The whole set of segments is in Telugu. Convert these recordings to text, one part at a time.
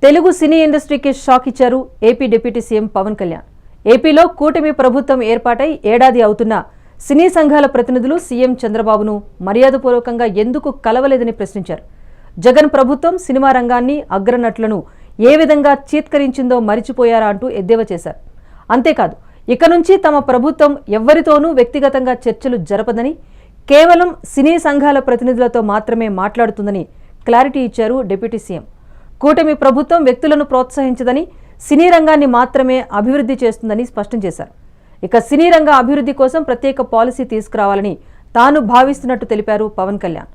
తెలుగు సినీ ఇండస్ట్రీకి షాక్ ఇచ్చారు AP deputy CM Pawan Kalyan. ఏపీలో కూటమి ప్రభుత్వం ఏర్పాటై ఏడాది అవుతున్న సినీ సంఘాల ప్రతినిధులు సీఎం చంద్రబాబును మర్యాదపూర్వకంగా ఎందుకు కలవలేదని ప్రశ్నించారు. జగన్ ప్రభుత్వం సినిమా రంగాన్ని, అగ్రనటులను ఏ విధంగా చీత్కరించిందో మరిచిపోయారా అంటూ ఎద్దేవా చేశారు. అంతేకాదు, ఇక నుంచి తమ ప్రభుత్వం ఎవ్వరితోనూ వ్యక్తిగతంగా చర్చలు జరపదని, కేవలం సినీ సంఘాల ప్రతినిధులతో మాత్రమే మాట్లాడుతుందని క్లారిటీ ఇచ్చారు డిప్యూటీ సీఎం. కూటమి ప్రభుత్వం వ్యక్తులను ప్రోత్సహించదని, సినీ రంగాన్ని మాత్రమే అభివృద్ధి చేస్తుందని స్పష్టం చేశారు. ఇక సినీ రంగ అభివృద్ధి కోసం ప్రత్యేక పాలసీ తీసుకురావాలని తాను భావిస్తున్నట్టు తెలిపారు పవన్ కళ్యాణ్.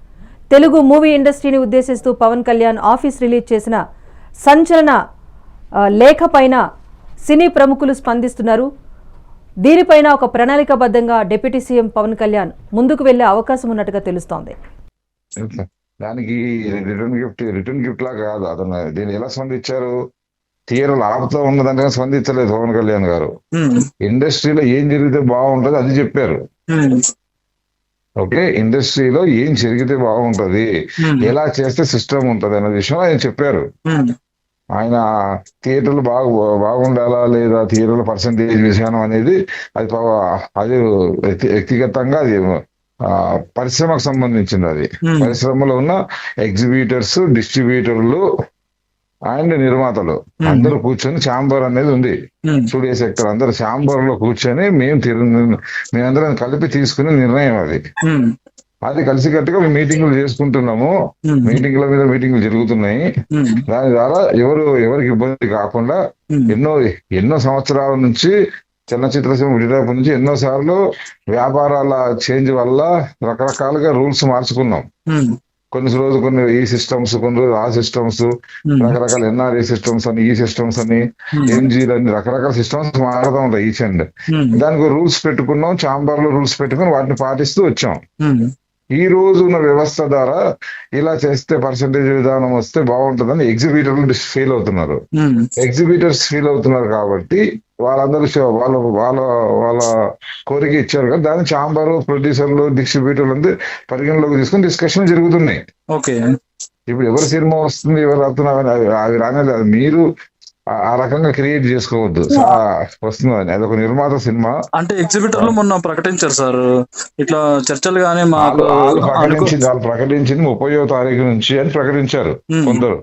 తెలుగు మూవీ ఇండస్ట్రీని ఉద్దేశిస్తూ పవన్ కళ్యాణ్ ఆఫీస్ రిలీజ్ చేసిన సంచలన లేఖ పైన సినీ ప్రముఖులు స్పందిస్తున్నారు. దీనిపైన ఒక ప్రణాళికాబద్ధంగా డిప్యూటీ సీఎం పవన్ కళ్యాణ్ ముందుకు వెళ్లే అవకాశం ఉన్నట్టుగా తెలుస్తోంది. దానికి రిటర్న్ గిఫ్ట్ లా కాదు. అతను దీన్ని ఎలా స్పందించారు? థియేటర్లు ఆపుతా ఉన్నదంటే స్పందించలేదు పవన్ కళ్యాణ్ గారు. ఇండస్ట్రీలో ఏం జరిగితే బాగుంటది అది చెప్పారు. ఓకే, ఇండస్ట్రీలో ఏం జరిగితే బాగుంటది, ఎలా చేస్తే సిస్టమ్ ఉంటది అనే విషయం ఆయన చెప్పారు. ఆయన థియేటర్లు బాగుండాలా లేదా, థియేటర్ల పర్సంటేజ్ విషయం అనేది అది వ్యక్తిగతంగా అది పరిశ్రమకు సంబంధించింది. అది పరిశ్రమలో ఉన్న ఎగ్జిబిటర్స్, డిస్ట్రిబ్యూటర్లు అండ్ నిర్మాతలు అందరూ కూర్చొని ఛాంబర్ అనేది ఉంది, స్టూడియో సెక్టర్ అందరూ ఛాంబర్ లో కూర్చొని మేమందరం కలిపి తీసుకునే నిర్ణయం అది. అది కలిసికట్టుగా మేము మీటింగ్లు చేసుకుంటున్నాము. మీటింగ్ల మీద మీటింగ్లు జరుగుతున్నాయి. దాని ద్వారా ఎవరికి ఇబ్బంది కాకుండా ఎన్నో సంవత్సరాల నుంచి చలనచిత్ర సీమ విడినప్పటి నుంచి ఎన్నో సార్లు వ్యాపారాల చేంజ్ వల్ల రకరకాలుగా రూల్స్ మార్చుకున్నాం. కొన్ని ఈ సిస్టమ్స్, కొన్ని రోజులు ఆ సిస్టమ్స్, రకరకాల ఎన్ఆర్ఏ సిస్టమ్స్ అని, ఈ సిస్టమ్స్ అని, ఎంజీలు అని, రకరకాల సిస్టమ్స్ మారుతూ ఉంటాయి ఈచ్ అండ్. దానికి రూల్స్ పెట్టుకున్నాం, ఛాంబర్ లో రూల్స్ పెట్టుకుని వాటిని పాటిస్తూ వచ్చాం. ఈ రోజు ఉన్న వ్యవస్థ ద్వారా ఇలా చేస్తే పర్సంటేజ్ విధానం వస్తే బాగుంటుందని ఎగ్జిబిటర్లు ఫీల్ అవుతున్నారు. ఎగ్జిబిటర్స్ ఫీల్ అవుతున్నారు కాబట్టి వాళ్ళందరూ వాళ్ళ కోరిక ఇచ్చారు కదా, దాన్ని ఛాంబర్, ప్రొడ్యూసర్లు, డిస్ట్రిబ్యూటర్లు అంతా పరిగణలోకి తీసుకుని డిస్కషన్ జరుగుతున్నాయి. ఇప్పుడు ఎవరి సినిమా వస్తుంది, ఎవరు అవుతున్నారు అవి రానేది. అది మీరు ఆ రకంగా క్రియేట్ చేసుకోవద్దు. వస్తుంది అదొక నిర్మాత సినిమా అంటే ఎగ్జిబిటర్లు మొన్న ప్రకటించారు సార్, ఇట్లా చర్చలు గానీ వాళ్ళు ప్రకటించింది 30వ తారీఖు నుంచి అని ప్రకటించారు. కొందరు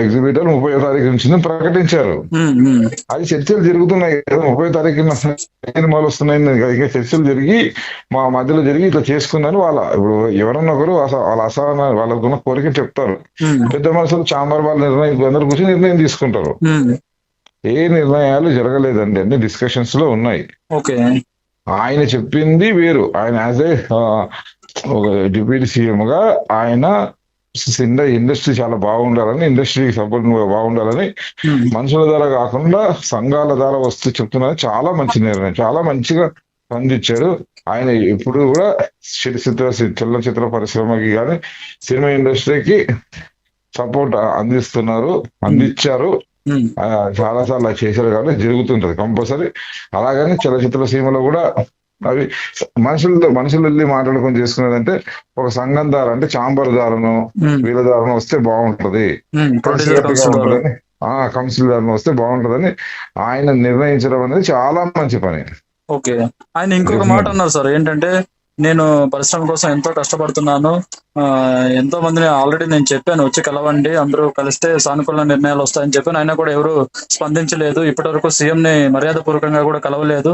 ఎగ్జిబిటర్లు 30వ తారీఖు నుంచి ప్రకటించారు. అది చర్చలు జరుగుతున్నాయి కదా, 30వ తారీఖున సినిమాలు వస్తున్నాయి. ఇంకా చర్చలు జరిగి మా మధ్యలో జరిగి ఇట్లా చేసుకుందని ఇప్పుడు ఎవరన్నా ఒకరు వాళ్ళకున్న కోరిక చెప్తారు. పెద్ద మనుషులు ఛాంబర్ వాళ్ళ అందరు కూర్చొని నిర్ణయం తీసుకుంటారు. ఏ నిర్ణయాలు జరగలేదండి, అన్ని డిస్కషన్స్ లో ఉన్నాయి. ఆయన చెప్పింది వేరు. ఆయన యాజ్ ఏ డిప్యూటీ సీఎం గా ఆయన ఇండస్ట్రీ చాలా బాగుండాలని, ఇండస్ట్రీకి సపోర్ట్ బాగుండాలని మనుషుల ద్వారా కాకుండా సంఘాల ద్వారా వస్తూ చెప్తున్నారు. చాలా మంచి నిర్ణయం, చాలా మంచిగా స్పందించారు. ఆయన ఇప్పుడు కూడా చలనచిత్ర పరిశ్రమకి కానీ సినిమా ఇండస్ట్రీకి సపోర్ట్ అందించారు. చాలా సార్లు చేశారు కాబట్టి జరుగుతుంటది కంపల్సరీ. అలాగని చలనచిత్ర సీమలో కూడా అవి మనుషులు వెళ్ళి మాట్లాడుకొని చేసుకునేదంటే ఒక సంఘం ద్వారా, అంటే ఛాంబర్ ద్వారాను వీళ్ళ ద్వారాను వస్తే బాగుంటది, కౌన్సిల్ ద్వారా వస్తే బాగుంటదని ఆయన నిర్ణయించడం అనేది చాలా మంచి పని. ఆయన ఇంకొక మాట అన్నారు సార్, ఏంటంటే నేను పరిశ్రమ కోసం ఎంతో కష్టపడుతున్నాను, ఎంతో మందిని ఆల్రెడీ నేను చెప్పాను వచ్చి కలవండి, అందరూ కలిస్తే సానుకూల నిర్ణయాలు వస్తాయని చెప్పాను. అయినా కూడా ఎవరు స్పందించలేదు. ఇప్పటి వరకు సీఎం ని మర్యాద పూర్వకంగా కూడా కలవలేదు.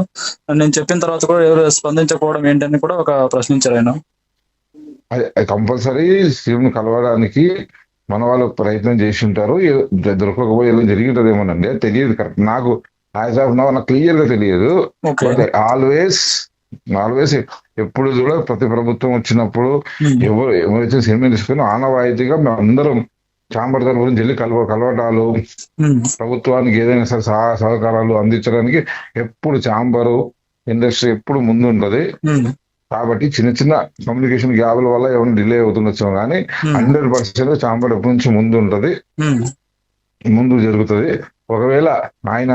నేను చెప్పిన తర్వాత కూడా ఎవరు స్పందించకపోవడం ఏంటని కూడా ఒక ప్రశ్నించారు ఆయన. కంపల్సరీ సీఎం కలవడానికి మన వాళ్ళు ప్రయత్నం చేసి ఉంటారు. దొరకకపోయి ఏదో జరిగింటదేమోనండి, తెలియదు. కరెక్ట్, నాకు యాజ్ ఆఫ్ నౌ నాకు క్లియర్ గా తెలియదు. ఆల్వేస్ ఎప్పుడు కూడా ప్రతి ప్రభుత్వం వచ్చినప్పుడు ఎవరైతే సినిమా తీసుకుని ఆనవాయితీగా మేము అందరం ఛాంబర్ దాని గురించి వెళ్ళి కలవటాలు, ప్రభుత్వానికి ఏదైనా సరే సహకారాలు అందించడానికి ఎప్పుడు ఛాంబరు ఇండస్ట్రీ ఎప్పుడు ముందు ఉంటది. కాబట్టి చిన్న కమ్యూనికేషన్ గ్యాప్ల వల్ల ఏమైనా డిలే అవుతుండొచ్చు, కానీ 100% ఛాంబర్ ఎప్పటి నుంచి ముందు ఉంటది, ముందు జరుగుతుంది. ఒకవేళ ఆయన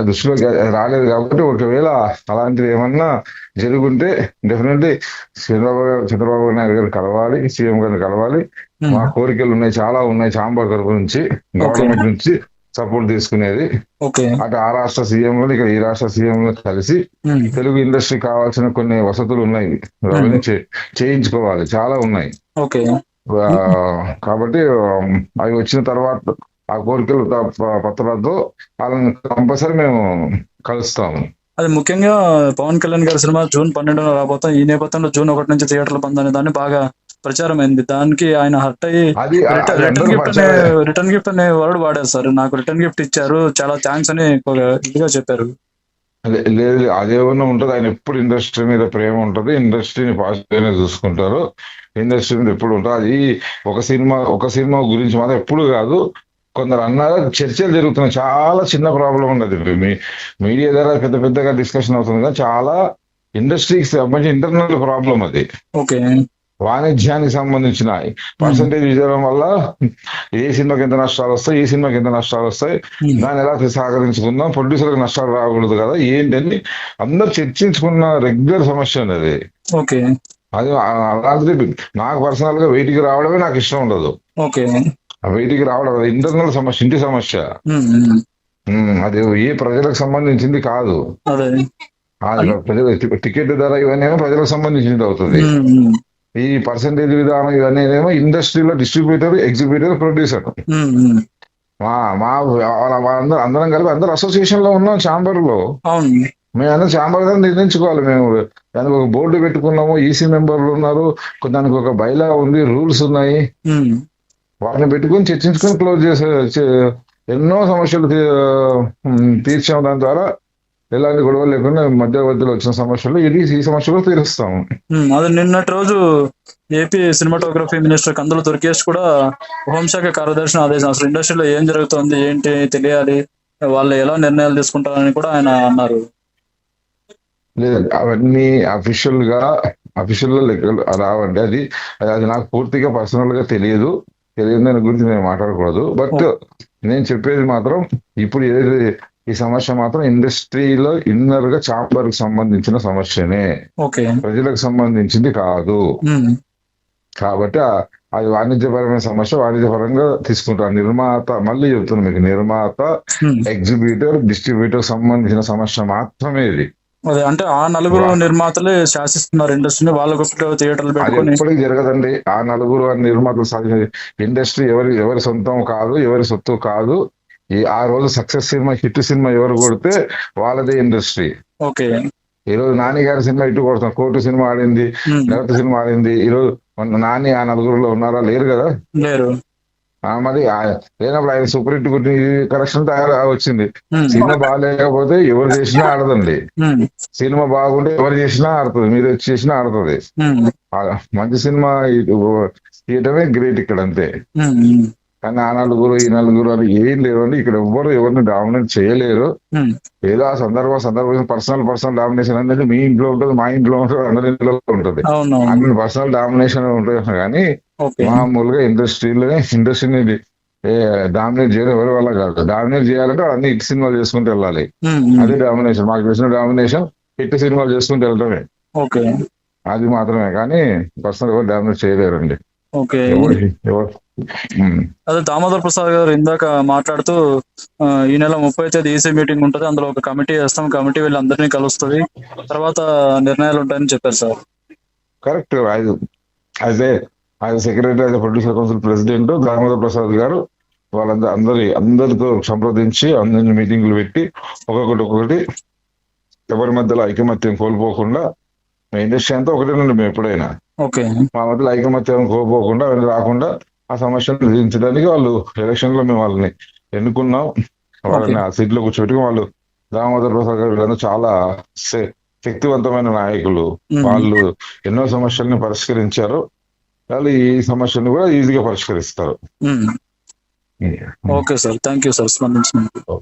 దృష్టిలో రాలేదు కాబట్టి ఒకవేళ అలాంటిది ఏమన్నా జరుగుంటే డెఫినెట్లీ చంద్రబాబు నాయుడు గారు కలవాలి, సీఎం గారిని కలవాలి. మా కోరికలు ఉన్నాయి, చాలా ఉన్నాయి. చాంబర్ తరపు నుంచి, గవర్నమెంట్ నుంచి సపోర్ట్ తీసుకునేది. ఓకే. అటు ఆ రాష్ట్ర సీఎంలు, ఇక్కడ ఈ రాష్ట్ర సీఎంలు కలిసి తెలుగు ఇండస్ట్రీ కావాల్సిన కొన్ని వసతులు ఉన్నాయి, అవన్నీ చేయించుకోవాలి, చాలా ఉన్నాయి. ఓకే. కాబట్టి అవి వచ్చిన తర్వాత ఆ కోరికలు పత్రాలతో వాళ్ళని కంపల్సరీ మేము కలుస్తాము. అది ముఖ్యంగా పవన్ కళ్యాణ్ గారి సినిమా జూన్ 12న రాబోతాం. ఈ నేపథ్యంలో జూన్ 1 నుంచి థియేటర్లు బంద్ అనే దాన్ని బాగా ప్రచారం అయింది. దానికి ఆయన హర్ట్ అయ్యి రిటర్న్ గిఫ్ట్ అనే వర్డ్ వాడారు సార్. నాకు రిటర్న్ గిఫ్ట్ ఇచ్చారు, చాలా థ్యాంక్స్ అని ఇదిగా చెప్పారు. లేదు, అదేమన్నా ఉంటుంది. ఆయన ఎప్పుడు ఇండస్ట్రీ మీద ప్రేమ ఉంటుంది, ఇండస్ట్రీని పాజిటివ్ గా చూసుకుంటారు. ఇండస్ట్రీ మీద ఎప్పుడు ఉంటుంది. అది ఒక సినిమా గురించి మాత్రం ఎప్పుడు కాదు. కొందరు అన్నారు, చర్చలు జరుగుతున్నాయి. చాలా చిన్న ప్రాబ్లం ఉన్నది. మీడియా ద్వారా పెద్దగా డిస్కషన్ అవుతుంది, కానీ చాలా ఇండస్ట్రీకి సంబంధించి ఇంటర్నల్ ప్రాబ్లం అది. ఓకే. వాణిజ్యానికి సంబంధించిన పర్సంటేజ్ విజయం వల్ల ఏ సినిమాకి ఎంత నష్టాలు వస్తాయి, ఏ సినిమాకి ఎంత నష్టాలు వస్తాయి, దాన్ని ఎలా సహకరించుకుందాం, ప్రొడ్యూసర్కి నష్టాలు రాకూడదు కదా, ఏంటని అందరు చర్చించుకున్న రెగ్యులర్ సమస్య అది. ఓకే. అది అలాంటిది నాకు పర్సనల్ గా వెయిట్కి రావడమే నాకు ఇష్టం ఉండదు. ఓకే. వెయిట్కి రావడం ఇంటర్నల్ సమస్య, ఇంటి సమస్య. అది ఏ ప్రజలకు సంబంధించింది కాదు. టికెట్ ధర ఇవన్నీ ప్రజలకు సంబంధించింది అవుతుంది. ఈ పర్సంటేజ్ విధానం ఇవన్నీ ఏమో ఇండస్ట్రీలో డిస్ట్రిబ్యూటర్, ఎగ్జిక్యూటివ్, ప్రొడ్యూసర్. అందరం కలిపి అందరు అసోసియేషన్ లో ఉన్నాం, ఛాంబర్ లో. మేము అందరం ఛాంబర్ గారు నిర్ణయించుకోవాలి. మేము దానికి ఒక బోర్డు పెట్టుకున్నాము, ఈసీ మెంబర్లు ఉన్నారు, దానికి ఒక బైలా ఉంది, రూల్స్ ఉన్నాయి. వాటిని పెట్టుకుని చర్చించుకొని క్లోజ్ చేసే ఎన్నో సమస్యలు తీర్చాము. దాని ద్వారా ఎలాంటి గొడవలు లేకుండా మధ్యవర్తిలో వచ్చిన సమస్యలు ఈ సమస్యలు తీరుస్తాము. అది నిన్నటి రోజు ఏపీ సినిమాటోగ్రఫీ మినిస్టర్ కందుల దుర్గేష్ కూడా హోంశాఖ కార్యదర్శిని ఆదేశం, అసలు ఇండస్ట్రీలో ఏం జరుగుతుంది ఏంటి తెలియాలి, వాళ్ళు ఎలా నిర్ణయాలు తీసుకుంటారని కూడా ఆయన అన్నారు. లేదు, అవన్నీ అఫీషియల్ లెక్కలు రావండి. అది నాకు పూర్తిగా పర్సనల్ గా తెలియదు దాని గురించి నేను మాట్లాడకూడదు. బట్ నేను చెప్పేది మాత్రం ఇప్పుడు ఏదైతే ఈ సమస్య మాత్రం ఇండస్ట్రీలో ఇన్నర్ గా ఛాంబర్ కి సంబంధించిన సమస్యనే, ప్రజలకు సంబంధించింది కాదు. కాబట్టి అది వాణిజ్యపరమైన సమస్య, వాణిజ్యపరంగా తీసుకుంటారు. మళ్ళీ చెప్తున్నాను మీకు, నిర్మాత, ఎగ్జిబ్యూటర్, డిస్ట్రిబ్యూటర్ సంబంధించిన సమస్య మాత్రమే ఇది. అదే అంటే ఆ నలుగురు నిర్మాతలే శాసిస్తున్నారు ఇండస్ట్రీని, వాళ్ళ థియేటర్లు పెట్టుకొని. ఎప్పటికీ జరగదండి. ఆ నలుగురు నిర్మాతలు ఇండస్ట్రీ ఎవరి సొంతం కాదు, ఎవరి సొత్తు కాదు. ఆ రోజు సక్సెస్ సినిమా, హిట్ సినిమా ఎవరు కొడితే వాళ్ళదే ఇండస్ట్రీ. ఓకే. ఈ రోజు నాని గారి సినిమా ఇటు కొడతాం, కోర్టు సినిమా ఆడింది, నగత సినిమా ఆడింది. ఈ రోజు నాని ఆ నలుగురులో ఉన్నారా? లేరు కదా. లేరు. మరి లేనప్పుడు ఆయన సూపర్ హిట్ కొట్టి కలెక్షన్ వచ్చింది. సినిమా బాగాలేకపోతే ఎవరు చేసినా ఆడదండి, సినిమా బాగుంటే ఎవరు చేసినా ఆడుతుంది, మీరు చేసినా ఆడుతుంది. మంచి సినిమా తీయటమే గ్రేట్ ఇక్కడ, అంతే. కానీ ఆ నలుగురు ఈ నలుగురు అని ఏం లేవండి. ఇక్కడ ఎవ్వరు ఎవరిని డామినేట్ చేయలేరు. ఏదో ఆ సందర్భం పర్సనల్ డామినేషన్ అనేది మీ ఇంట్లో ఉంటుంది, మా ఇంట్లో ఉంటుంది, అందరి ఇంట్లో ఉంటుంది. అన్ని పర్సనల్ డామినేషన్ ఉంటుంది. కానీ మామూలుగా ఇండస్ట్రీని డామినేట్ చేయడం ఎవరి వల్ల కాదు. డామినేట్ చేయాలంటే అన్ని హిట్ సినిమాలు చేసుకుంటూ వెళ్ళాలి. అదే డామినేషన్. మాకు తెలిసిన డామినేషన్ హిట్ సినిమాలు చేసుకుంటూ వెళ్ళడమే, అది మాత్రమే. కానీ పర్సనల్ ఎవరు డామినేట్ చేయలేరండి. అదే దామోదర్ ప్రసాద్ గారు ఇందాక మాట్లాడుతూ ఈ నెల 30వ తేదీ ఈసీ మీటింగ్ ఉంటుంది, అందులో ఒక కమిటీ వేస్తాం, కమిటీ వెళ్ళి అందరినీ కలుస్తుంది, తర్వాత నిర్ణయాలు ఉంటాయని చెప్పారు sir. Correct. As secretary, as producer council president Damodar Prasad గారు అందరితో సంప్రదించి అందరిని మీటింగ్లు పెట్టి ఒక్కొక్కటి ఎవరి మధ్యలో ఐకమత్యం కోల్పోకుండా, ఇండస్ట్రీ అంతా ఒకటేనండి. మేము ఎప్పుడైనా మా మధ్యలో ఐకమత్యం కోల్పోకుండా రాకుండా ఆ సమస్యను విధించడానికి వాళ్ళు ఎలక్షన్ లో మేము వాళ్ళని ఎన్నుకున్నాం. వాళ్ళని ఆ సీట్ లో కూర్చోబెట్టుకుని వాళ్ళు దామోదర్ ప్రసాద్ గారు వీళ్ళందరూ చాలా శక్తివంతమైన నాయకులు. వాళ్ళు ఎన్నో సమస్యల్ని పరిష్కరించారు. వాళ్ళు ఈ సమస్యను కూడా ఈజీగా పరిష్కరిస్తారు. Okay sir, thank you sir స్పందించినందుకు.